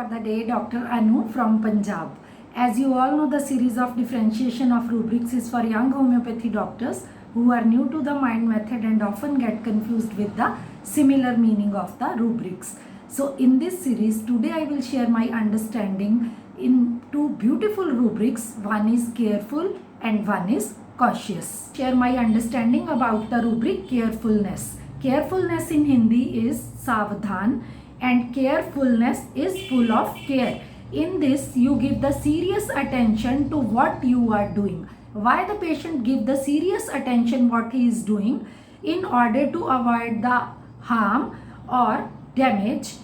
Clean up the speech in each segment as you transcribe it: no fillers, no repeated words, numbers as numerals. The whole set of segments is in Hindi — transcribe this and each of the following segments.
the day, Dr. Anu from Punjab. As you all know, the series of differentiation of rubrics is for young homeopathy doctors who are new to the mind method and often get confused with the similar meaning of the rubrics. So in this series, today I will share my understanding in two beautiful rubrics. One is careful and one is cautious. Share my understanding about the rubric carefulness. Carefulness in Hindi is savdhan and carefulness is full of care. In this, you give the serious attention to what you are doing. Why the patient give the serious attention what he is doing? In order to avoid the harm or damage.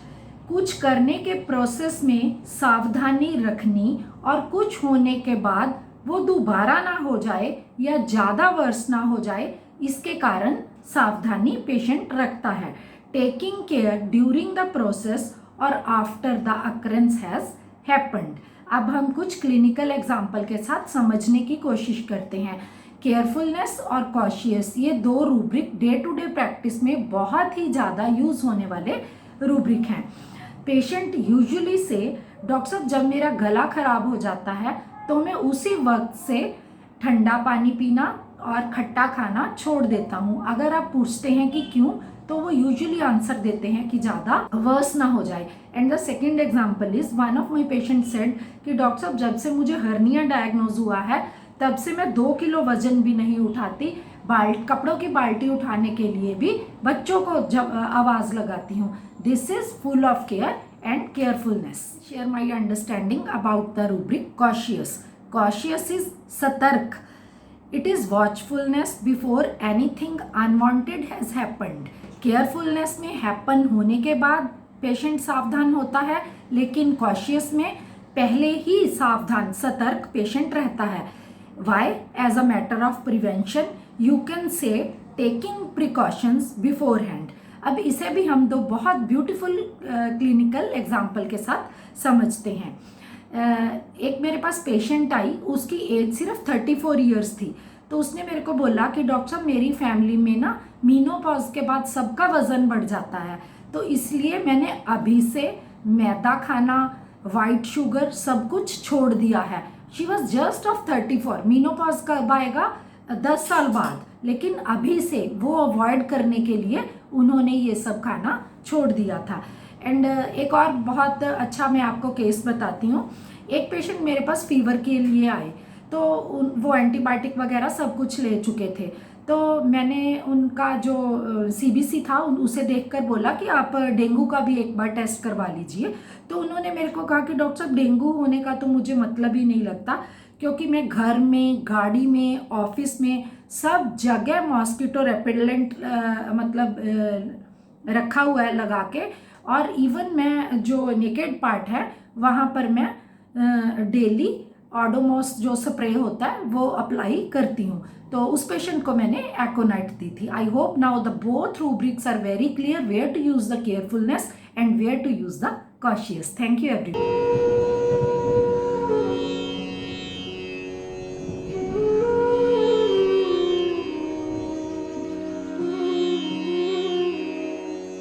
कुछ करने के प्रोसेस में सावधानी रखनी और कुछ होने के बाद वो दोबारा ना हो जाए या ज़्यादा वर्स ना हो जाए, इसके कारण सावधानी पेशेंट रखता है. Taking care during the process और after the occurrence has happened. अब हम कुछ क्लिनिकल एग्जाम्पल के साथ समझने की कोशिश करते हैं. केयरफुलनेस और कॉशियस, ये दो rubric day to day practice में बहुत ही ज़्यादा यूज़ होने वाले रूब्रिक हैं. पेशेंट यूजुअली से डॉक्टर साहब जब मेरा गला खराब हो जाता है तो मैं उसी वक्त से ठंडा पानी पीना और खट्टा खाना छोड़ देता हूँ. अगर आप पूछते हैं कि क्यों, तो वो यूजुअली आंसर देते हैं कि ज़्यादा वर्स ना हो जाए. And the second example is one of my patient said कि डॉक्टर साहब जब से मुझे हर्निया डायग्नोज हुआ है तब से मैं 2 किलो वजन भी नहीं उठाती. कपड़ों की बाल्टी उठाने के लिए भी बच्चों को जब आवाज़ लगाती हूँ. This is full of care and carefulness. Share my understanding about the rubric cautious. Cautious is सतर्क. It is watchfulness before anything unwanted has happened. Carefulness में हैपन होने के बाद पेशेंट सावधान होता है, लेकिन कॉशियस में पहले ही सावधान सतर्क पेशेंट रहता है. Why? As a matter of prevention you can say taking precautions beforehand. अब इसे भी हम दो बहुत ब्यूटीफुल क्लिनिकल एग्जाम्पल के साथ समझते हैं. एक मेरे पास पेशेंट आई, उसकी एज सिर्फ 34 ईयर्स थी. तो उसने मेरे को बोला कि डॉक्टर साहब मेरी फैमिली में ना मीनोपॉज के बाद सबका वज़न बढ़ जाता है, तो इसलिए मैंने अभी से मैदा खाना, वाइट शुगर सब कुछ छोड़ दिया है. She was just of 34. Menopause कब आएगा? 10 साल बाद. लेकिन अभी से वो अवॉइड करने के लिए उन्होंने ये सब खाना छोड़ दिया था. एंड एक और बहुत अच्छा मैं आपको केस बताती हूँ. एक पेशेंट मेरे पास फीवर के लिए आए, तो वो एंटीबायोटिक वगैरह सब कुछ ले चुके थे. तो मैंने उनका जो CBC था उसे देखकर बोला कि आप डेंगू का भी एक बार टेस्ट करवा लीजिए. तो उन्होंने मेरे को कहा कि डॉक्टर साहब डेंगू होने का तो मुझे मतलब ही नहीं लगता, क्योंकि मैं घर में, गाड़ी में, ऑफिस में सब जगह मॉस्किटो रेपेलेंट रखा हुआ है लगा के, और इवन मैं जो नेकेड पार्ट है वहाँ पर मैं डेली ओडोमॉस जो स्प्रे होता है वो अप्लाई करती हूँ. तो उस पेशेंट को मैंने एकोनाइट दी थी. I hope now the both rubrics are very clear where to use the carefulness and where to use the cautious. Thank you everyone.